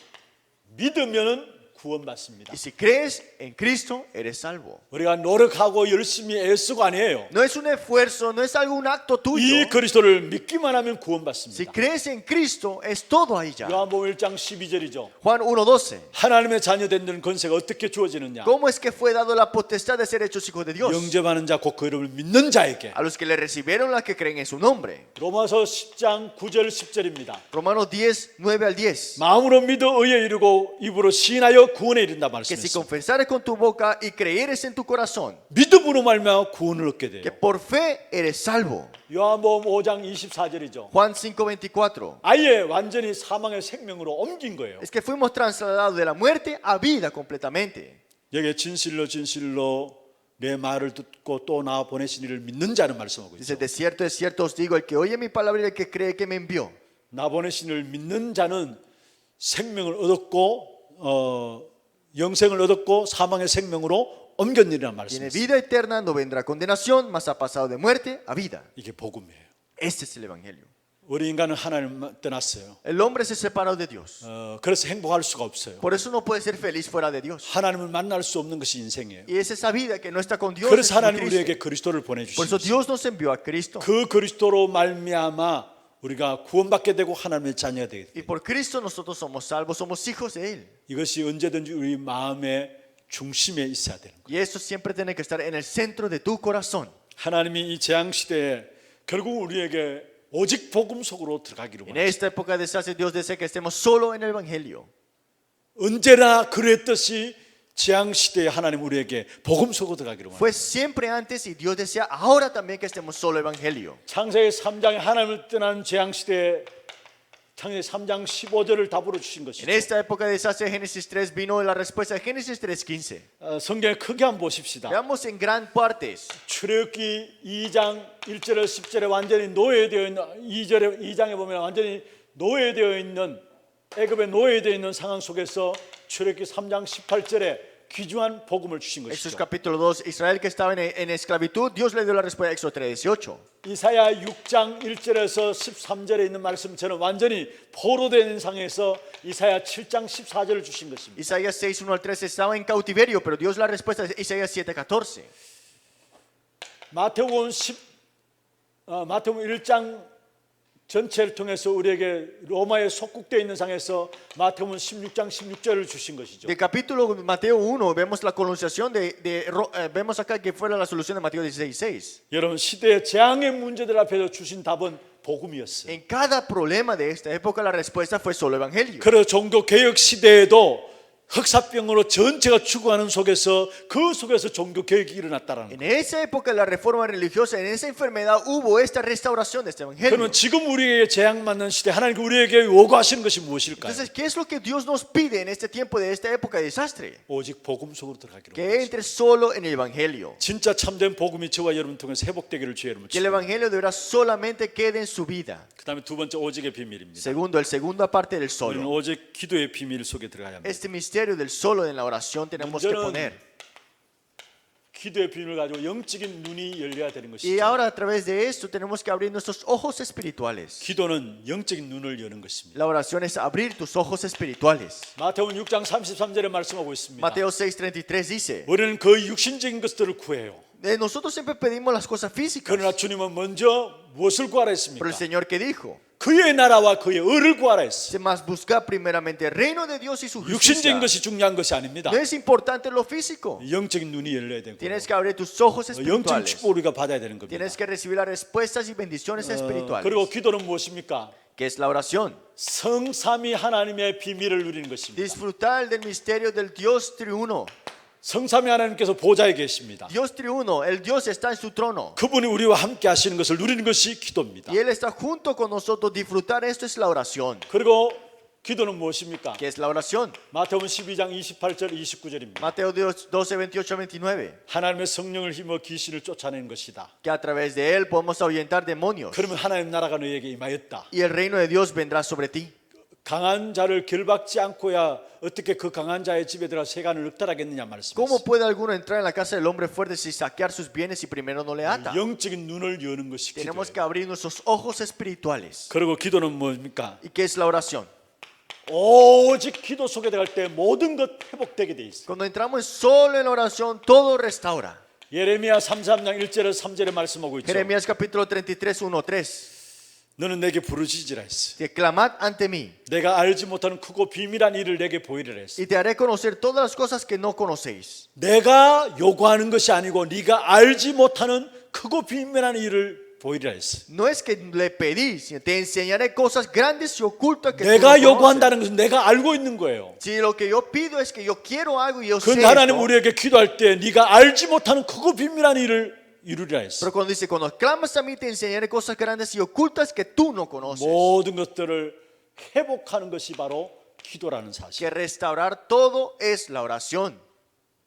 믿으면 구원받습니다. Y si crees en Cristo, eres salvo. 우리가 노력하고 열심히 애쓰고 아니에요. No es un esfuerzo, no es algo un acto tuyo. 이 그리스도를 믿기만 하면 Si 구원받습니다. crees en Cristo, es todo ahí ya. 요한복음 1장 12절이죠. Juan 1:12. 하나님의 자녀된 자는 권세가 어떻게 주어지느냐? ¿Cómo es que fue dado la potestad de ser hechos hijos de Dios? 영접하는 자 곧 그 이름을 믿는 자에게. A los que le recibieron, las que creen en su nombre. 로마서 10장 9절 10절입니다. Romanos 10, 9 al 10. 마음으로 믿어 의에 이르고 입으로 시인하여 구원에 이른다 Que si 말씀했습니다. confesares con tu boca y creyeres en tu corazón, 믿음으로 말미암아 구원을 얻게 돼요. que por fe eres salvo. 요한복음 5장 24절이죠. Juan 5:24. 아예 완전히 사망의 생명으로 옮긴 거예요. Es que fuimos trasladados de la muerte a vida completamente. 여기에 진실로 진실로 내 말을 듣고 또 나 보내신 이를 믿는 자는 말씀하고 Dice, 있어요. de cierto os digo, el que oye mi palabra y el que cree que me envió. 나 보내신 이를 믿는 자는 생명을 얻었고 영생을 얻었고 사망의 생명으로 옮겼느니라 Tiene 말씀이에요. vida eterna, no vendrá condenación, mas ha pasado de muerte a vida. 이게 복음이에요. Este es el evangelio. 우리 인간은 하나님을 떠났어요. El hombre se separó de Dios. 그래서 행복할 수가 없어요. Por eso no puede ser feliz fuera de Dios. 하나님을 만날 수 없는 것이 인생이에요. Y es esa vida que no está con Dios. 그래서 es muy 하나님 triste. 우리에게 그리스도를 Por 보내주신 eso 거예요. Dios nos envió a Cristo. 그 그리스도로 말미암아 우리가 구원받게 되고 하나님의 자녀가 되게 Y 돼요. por Cristo nosotros somos salvos, somos hijos de Él. 이것이 언제든지 우리 마음의 중심에 있어야 되는 거예요. Y eso siempre tiene que estar en el centro de tu corazón. 하나님이 이 재앙 시대에 결국 우리에게 오직 복음 속으로 들어가기로 En 원하시죠. esta época de desastre, Dios desea que estemos solo en el evangelio. 언제나 그랬듯이 재앙 시대에 하나님 우리에게 복음 속으로 들어가기로 원하시죠. Fue siempre antes y Dios desea ahora también que estemos solo evangelio. 창세기 3장에 하나님을 떠난 재앙 시대에 창세기 3장 15절을 답으로 주신 En 것이죠. esta época de desastre, Génesis 3 vino la respuesta de Génesis 3:15. 성경에 크게 한번 보십시다. Veamos en gran partes. 출애굽기 2장 1절에 10절에 완전히 노예되어 있는 2장에 보면 완전히 노예되어 있는 애굽에 노예되어 있는 상황 속에서 출애굽기 3장 18절에 귀중한 복음을 주신 Hechos 것이죠. capítulo 2, Israel que estaba en esclavitud, Dios le dio la respuesta. Éxodo 3:18. 이사야 6장 1절에서 13절에 있는 말씀처럼 완전히 포로되어 있는 상황에서 이사야 7장 14절을 주신 것입니다. Isaías 6, 1 al 3 estaba en cautiverio, pero Dios la respuesta es Isaías 7:14. 마태복음 1장 전체를 통해서 우리에게 로마에 속국되어 있는 상에서 마태복음 16장 16절을 주신 것이죠. Del capítulo Mateo 1 vemos la colonización vemos acá que fue la solución de Mateo 16:6. 여러분 시대의 재앙의 문제들 앞에서 주신 답은 복음이었어요. En cada problema de esta época la respuesta fue solo evangelio. 그래서 종교 개혁 시대에도 흑사병으로 전체가 죽어가는 속에서 그 속에서 종교 개혁이 일어났다라는 En 거예요. esa época de la reforma religiosa, en esa enfermedad hubo esta restauración de este evangelio. 그러면 지금 우리에게 재앙 맞는 시대 하나님께 우리에게 요구하시는 것이 무엇일까요? Entonces, ¿qué es lo que Dios nos pide en este tiempo de esta época de desastre? 오직 복음 속으로 들어가기로 Que 원하시죠. entre solo en el evangelio. 진짜 참된 복음이 저와 여러분 통해서 회복되기를 주의 이름으로 Que el 축원합니다. evangelio de verdad solamente quede en su vida. 그다음에 두 번째 오직의 비밀입니다. Segundo, el segunda parte del 우리는 solo. 오직 기도의 비밀 속에 들어가야 합니다. Este misterio del solo en la oración tenemos que 문제는 poner. 기도의 비밀을 가지고 영적인 눈이 열려야 되는 Y 것이죠. ahora a través de esto tenemos que abrir nuestros ojos espirituales. 기도는 영적인 눈을 여는 것입니다. La oración es abrir tus ojos espirituales. 마태복음 6장 33절에 말씀하고 있습니다. Mateo 6:33 dice, 우리는 그 육신적인 것들을 구해요. nosotros siempre pedimos las cosas físicas, 그러나 주님은 먼저 무엇을 구하라 pero 했습니까? el Señor que dijo, 그의 나라와 그의 의를 구하라 했어요. más buscar primeramente el reino de Dios y su 육신적인 justicia. 것이 중요한 것이 아닙니다. No es importante lo físico. 영적인 눈이 열려야 되는 거예요. Tienes que abrir tus ojos 영적인 espirituales. 축복 우리가 받아야 되는 겁니다. Tienes que recibir las respuestas y bendiciones espirituales. 그리고 기도는 무엇입니까? ¿Qué es la oración? 성삼위 하나님의 비밀을 누리는 것입니다. Disfrutar del misterio del Dios triuno. 성삼위 하나님께서 보좌에 계십니다. Dios triuno, el Dios está en su trono. 그분이 우리와 함께 하시는 것을 누리는 것이 기도입니다. Y Él está junto con nosotros. Disfrutar esto es la oración. 그리고 기도는 무엇입니까? ¿Qué es la oración? 마태복음 12장 28절 29절입니다. Mateo 12, 28, 29. 하나님의 성령을 힘입어 귀신을 쫓아내는 것이다. Que a través de él podemos ahuyentar demonios. 그러면 하나님 나라가 너에게 임하였다. Y el reino de Dios vendrá sobre ti. 강한 자를 결박지 않고야 어떻게 그 강한 자의 집에 들어가 세간을 늑탈하겠느냐 ¿Cómo 말씀이었습니다. puede alguno entrar en la casa del hombre fuerte sin saquear sus bienes si primero no le ata? 영적인 눈을 여는 것이 Tenemos que 기도예요. abrir nuestros ojos espirituales. 그리고 기도는 뭡니까? ¿Y qué es la oración? 오직 기도 속에 들어갈 때 모든 것 회복되게 돼 있어요. Cuando entramos solo en la oración, todo restaura. 예레미야 33장 1절에서 3절에 말씀하고 있죠. Jeremías capítulo 33, 1, 3. 너는 내게 부르짖으라 했어. Que clamad ante mí 내가 알지 못하는 크고 비밀한 일을 내게 보이리라 했어. y te haré conocer todas las cosas que no conocéis. 내가 요구하는 것이 아니고 네가 알지 못하는 크고 비밀한 일을 보이리라 했어. No es que le pedí, sino te enseñaré cosas grandes y ocultas que tú 내가 no conoces. 요구한다는 것은 내가 알고 있는 거예요. Si lo que yo pido es que yo quiero algo y yo sé 그런데 하나님 esto, 우리에게 기도할 때 네가 알지 못하는 크고 비밀한 일을 이루리라 했어. pero cuando dice, cuando clamas a mí te enseñaré cosas grandes y ocultas que tú no conoces. 모든 것들을 회복하는 것이 바로 기도라는 사실. Que restaurar todo es la oración.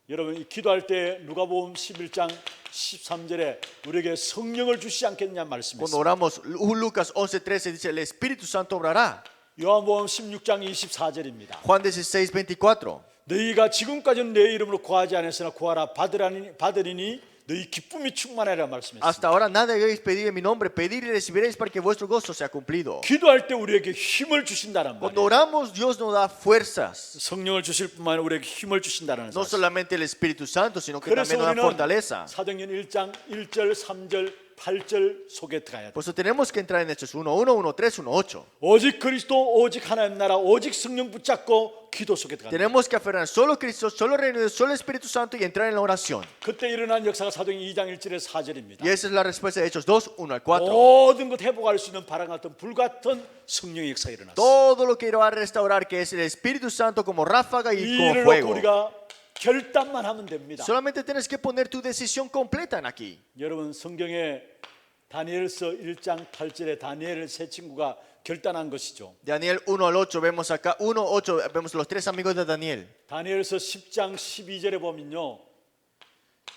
여러분 이 기도할 때 누가복음 11장 13절에 우리에게 성령을 주시지 않겠냐 Cuando 말씀했습니다. oramos, Lucas 11:13 dice, el Espíritu Santo obrará. 요한복음 16장 24절입니다. Juan 16, 24. 너희가 지금까지는 내 이름으로 구하지 않았으나 구하라 받으리니 너희 기쁨이 충만하리라 말씀했습니다. Hasta ahora nada habéis pedido en mi nombre, pedir y recibiréis para que vuestro gozo sea cumplido. 기도할 때 우리에게 힘을 주신다는 Cuando 말이에요. oramos, Dios nos da fuerzas. 성령을 주실 뿐만 아니라 우리에게 힘을 주신다는 No 사실. solamente el Espíritu Santo, sino que 그래서 también nos da 우리는 fortaleza. 사도행전 1장 1절 3절 8절 속에 들어가야 돼. Por eso tenemos que entrar en Hechos 1, 1, 1, 3, 1, 8. 오직 그리스도 오직 하나님 나라 오직 성령 붙잡고 기도 속에 들어간다. Tenemos que aferrar solo a Cristo, solo al reino de Dios, solo al Espíritu Santo y entrar en la oración. 그때 일어난 역사가 사도행전 2장 1절에서 4절입니다. Y esa es la respuesta de Hechos 2, 1 al 4. 모든 것 회복할 수 있는 바람 같은 불 같은 성령의 역사가 일어났어. Todo lo que va a restaurar, que es el Espíritu Santo como ráfaga y 이 como 일을 놓고 fuego. 우리가 결단만 하면 됩니다. Solamente tienes que poner tu decisión completa en aquí. 여러분 성경에 다니엘서 1장 8절에 다니엘 세 친구가 결단한 것이죠. Daniel 1 al 8, vemos acá, 1, 8, vemos los tres amigos de Daniel. 다니엘서 10장 12절에 보면요.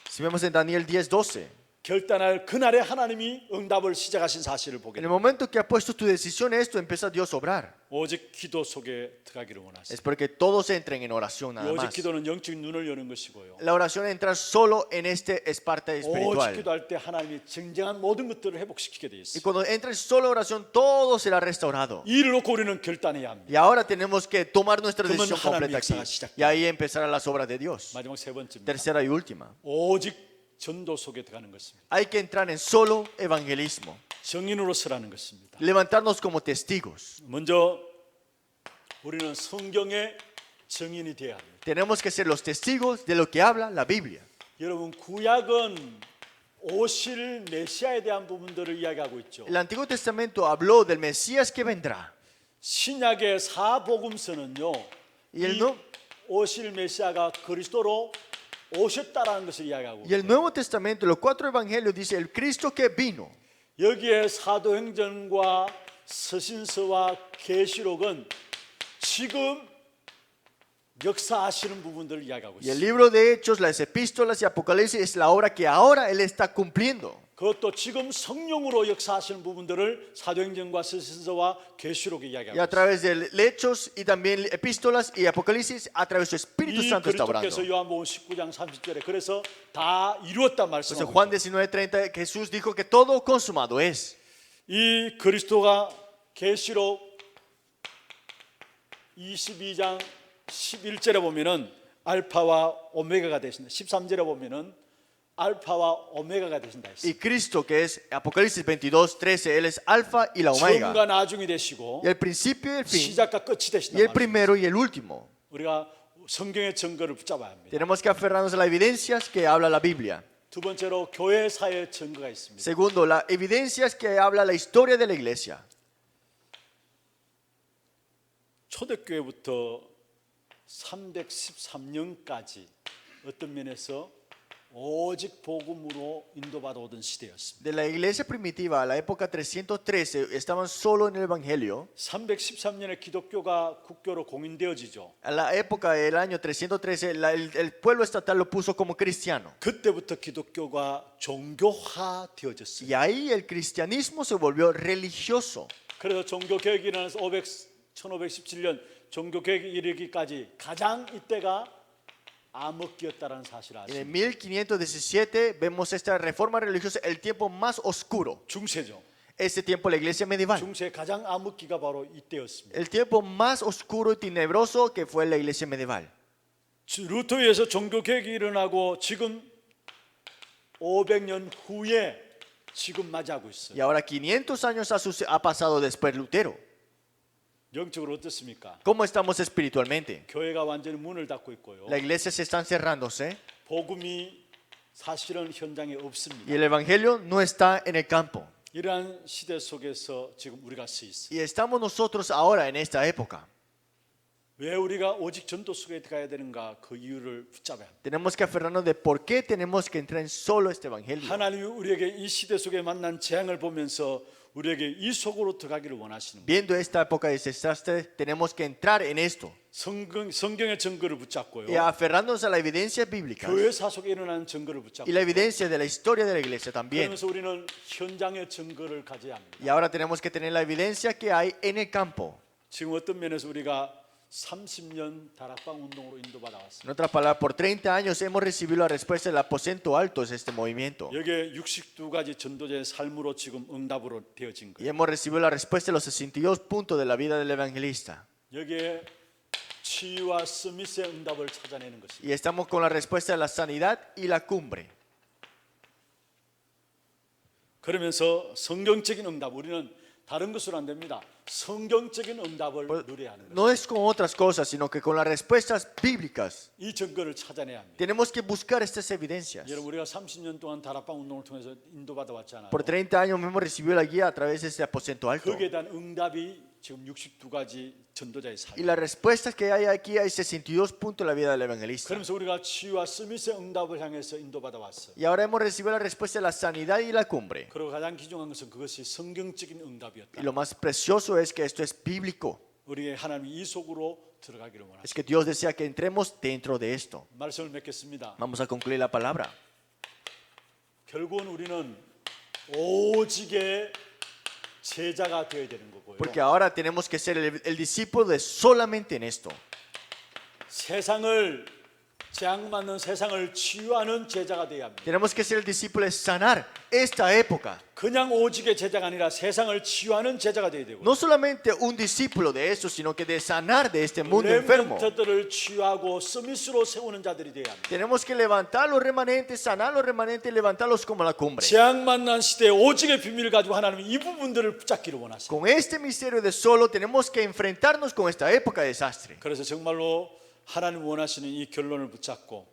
Si vemos en Daniel 10, 12, 결단할 그날에 하나님이 응답을 시작하신 사실을 보게 en el 됩니다. momento que has puesto tu decisión en esto, empieza Dios a obrar. 오직 기도 속에 들어가기를 원하시죠. Es porque todos entren en oración nada 오직 más. 기도는 영적인 눈을 여는 것이고요. La oración entrar solo en este es parte 오직 espiritual. 기도할 때 하나님이 정정한 모든 것들을 회복시키게 돼 Y 있어요. cuando entres solo en oración, todo será restaurado. 이 일을 놓고 우리는 결단해야 합니다. Y ahora tenemos que tomar nuestra 그러면 decisión 하나님의 completa aquí. 역사가 시작돼요. Y ahí empezarán las obras de Dios. 마지막 세 번째입니다. Tercera y última. 오직 전도 속에 들어가는 것입니다. Hay que entrar en solo evangelismo. 증인으로 서라는 것입니다. Levantarnos como testigos. 먼저 우리는 성경의 증인이 되어야 합니다. Tenemos que ser los testigos de lo que habla la Biblia. 여러분 구약은 오실 메시아에 대한 부분들을 이야기하고 있죠. El Antiguo Testamento habló del Mesías que vendrá. 신약의 사복음서는요. Y el, 이 no- 오실 메시아가 그리스도로 오셨다라는 것을 이야기하고 y el Nuevo Testamento, los cuatro evangelios, dice el Cristo que vino. 여기에 사도행전과 서신서와 계시록은 지금 역사하시는 부분들을 이야기하고 Y el 있습니다. libro de Hechos, las epístolas y Apocalipsis es la obra que ahora Él está cumpliendo. 그것도 지금 성령으로 역사하시는 부분들을 사도행전과 서신서와 계시록에 Y 이야기하고 a 있습니다. través de Hechos y también epístolas y Apocalipsis, a través de su Espíritu 이 Santo está obrando. 그리스도께서 요한복음 19장 30절에 그래서 다 이루었다 Entonces, 말씀하고 Juan 있죠. 19:30, Jesús dijo que todo consumado es. 이 그리스도가 계시록 22장 11절에 보면은 알파와 오메가가 되신다. 13절에 보면은 알파와 오메가가 되신다 Y 했어요. Cristo, que es Apocalipsis 22:13, Él es Alfa y la Omega. 처음과 나중이 되시고 Y el principio y el fin. 시작과 끝이 되신다. Y el primero y el último. 우리가 성경의 증거를 붙잡아야 합니다. Tenemos que aferrarnos a las evidencias que habla la Biblia. 두 번째로 교회사의 증거가 있습니다. Segundo, las evidencias que habla la historia de la iglesia. 초대교회부터 313년까지 어떤 면에서 오직 복음으로 인도받아 오던 시대였습니다. De la iglesia primitiva a la época 313 estaban solo en el Evangelio. 313년에 기독교가 국교로 공인되어지죠. A la época del año 313 el pueblo estatal lo puso como cristiano. 그때부터 기독교가 종교화 Y 되어졌습니다. ahí el cristianismo se volvió religioso. 그래서 종교개혁이 일어나서 1517년 종교개혁이 이르기까지 가장 이때가 암흑기였다는 사실을 En el 아십니까? 1517 vemos esta reforma religiosa, el tiempo más oscuro. 중세죠. Este tiempo la iglesia medieval. 중세 가장 암흑기가 바로 이때였습니다. El tiempo más oscuro y tenebroso que fue la iglesia medieval. 루터에서 종교개혁이 일어나고 지금 500년 후에 지금 맞이하고 있어요. Y ahora 500 años ha pasado después Lutero. 영적으로 어떻습니까? ¿Cómo estamos espiritualmente? 교회가 완전히 문을 닫고 있고요. La iglesia se está cerrándose 복음이 사실은 현장에 y 없습니다. el evangelio no está en el campo. 이러한 시대 속에서 지금 우리가 서 있어요. Y estamos nosotros ahora en esta época. 왜 우리가 오직 전도 속에 들어가야 되는가 그 이유를 붙잡아야 합니다. Tenemos que aferrarnos de por qué tenemos que entrar en solo este evangelio. 하나님이 우리에게 이 시대 속에 만난 재앙을 보면서 우리에게 이 속으로 들어가기를 원하시는 거예요. Viendo esta época de desastre, tenemos que entrar en esto. 성경의 증거를 붙잡고요. Y aferrándonos a la evidencia bíblica 교회사 속에 일어나는 증거를 붙잡고 y la evidencia de la historia de la iglesia también. 그러면서 우리는 현장의 증거를 가져야 합니다. Y ahora tenemos que tener la evidencia que hay en el campo. 지금 어떤 면에서 우리가 30년 다락방 운동으로 인도받아 왔습니다. En otras palabras, por 30 años hemos recibido la respuesta del aposento alto de este movimiento. 여기에 62가지 전도자의 삶으로 지금 응답으로 되어진 Y 거예요. hemos recibido la respuesta de los 62 puntos de la vida del evangelista. 여기에 치유와 스미스의 응답을 찾아내는 것입니다. Y estamos con la respuesta de la sanidad y la cumbre. 그러면서 성경적인 응답, 우리는 다른 것으로 안 됩니다. 성경적인 응답을 누려야 하는 거예요. No es con otras cosas, sino que con las respuestas bíblicas. 이 증거를 찾아내야 합니다. Tenemos que buscar estas evidencias. 여러분 우리가 30년 동안 다락방 운동을 통해서 인도받아 왔잖아요. Por 30 años hemos recibido la guía a través de este aposento alto. 거기에 대한 응답이 지금 62가지 전도자의 Y 삶. las respuestas que hay aquí hay 62 puntos de la vida del evangelista. 그러면서 우리가 치유와 스미스의 응답을 향해서 인도받아 왔어요. Y ahora hemos recibido la respuesta de la sanidad y la cumbre. 그리고 가장 귀중한 것은 그것이 성경적인 응답이었다. Y lo más precioso es que esto es bíblico. 우리의 하나님이 이 속으로 들어가기를 원합니다. Es que Dios desea que entremos dentro de esto. 말씀을 맺겠습니다. Vamos a concluir la palabra. 결국은 우리는 오직의 제자가 되어야 되는 거고요. Porque ahora tenemos que ser el discípulo de solamente en esto. 세상을 재앙맞는 세상을 치유하는 제자가 되어야 합니다. Tenemos que ser el discípulo de sanar esta época. 그냥 오직의 제자가 아니라 세상을 치유하는 제자가 되어야 되고 No solamente un discípulo de esto, sino que de sanar de este mundo enfermo. 렘넌트들을 치유하고 서밋으로 세우는 자들이 되어야 합니다. Tenemos que levantar los remanentes, sanar los remanentes y levantarlos como la cumbre. 재앙만난 시대에 오직의 비밀을 가지고 하나님은 이 부분들을 붙잡기를 원하십니다. Con este misterio de solo tenemos que enfrentarnos con esta época de desastre. 그래서 정말로 하나님 원하시는 이 결론을 붙잡고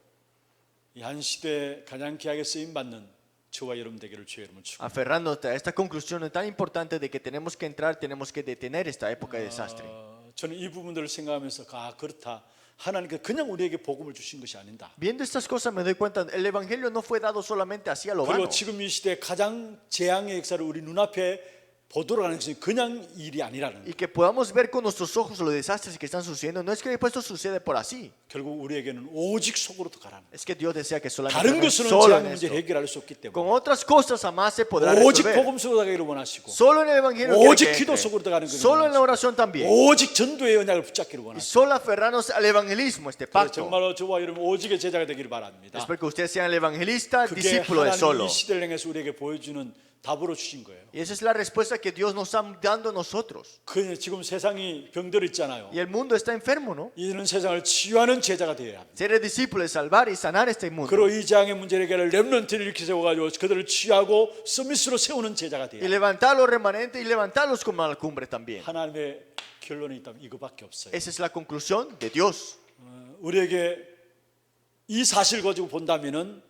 이 한 시대에 가장 귀하게 쓰임 받는 저와 여러분 되기를 주의 이름으로 축원합니다. Aferrándote a esta conclusión tan importante de que tenemos que entrar, tenemos que detener esta época de desastre. 저는 이 부분들을 생각하면서 그렇다. 하나님께 그냥 우리에게 복음을 주신 것이 아니다. Viendo estas cosas me doy cuenta, el evangelio no fue dado solamente así a lo 그리고 vano. 지금 이 시대에 가장 재앙의 역사를 우리 눈앞에 보도록 하는 것이 그냥 일이 아니라는 Y 거예요. que podamos ver con nuestros ojos los desastres que están sucediendo. No es que esto sucede por así. 결국 우리에게는 오직 속으로 들어가라는 거예요. Es que Dios desea que solamente 다른 entremos 것으로는 solo 재앙 en 문제를 esto. 해결할 수 없기 Con 때문에 otras cosas jamás se podrá 오직 resolver. 복음 속으로 들어가기를 원하시고 Solo en el evangelio 오직 quiere que 기도 entre. 속으로 들어가는 거예요. Solo en la oración también. 오직 전도의 언약을 붙잡기를 Y 원하시고 solo aferrarnos al evangelismo, este pacto. 정말로 저와 여러분 오직의 제자가 되기를 바랍니다. Espero que ustedes sean el evangelista, 그게 discípulo de 하나님이 solo. 이 시대를 향해서 우리에게 보여주는 답으로 주신 거예요. Y esa es la respuesta que Dios nos está dando a nosotros. 그 지금 세상이 병들어 있잖아요. Y el mundo está enfermo, ¿no? 이는 세상을 치유하는 제자가 되어야 합니다. Ser el discípulo de salvar y sanar este mundo. 그리고 이 재앙의 문제를 해결할 렘넌트를 이렇게 세워가지고 그들을 치유하고 서밋으로 세우는 제자가 돼야 Y 합니다. levantar los remanentes y levantarlos como a la cumbre también. 하나님의 결론이 있다면 이거밖에 없어요. Esa es la conclusión de Dios. 우리에게 이 사실 가지고 본다면은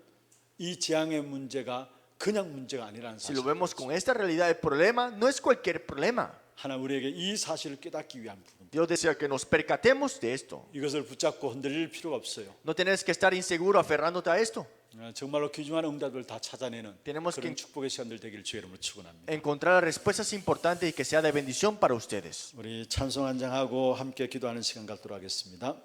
이 재앙의 문제가 그냥 문제가 아니라는 Si lo 사실. vemos con esta realidad, el problema no es cualquier problema. 하나님 우리에게 이 사실을 깨닫기 위한 부분. Dios desea que nos percatemos de esto. 이것을 붙잡고 흔들릴 필요가 없어요. No tienes que estar inseguro aferrándote a esto. 정말로 귀중한 응답을 다 찾아내는 Tenemos 그런 que 축복의 시간들 되길 주의 이름으로 축원합니다. encontrar las respuestas importantes y que sea de bendición para ustedes. 우리 찬송 한 장하고 함께 기도하는 시간 갖도록 하겠습니다.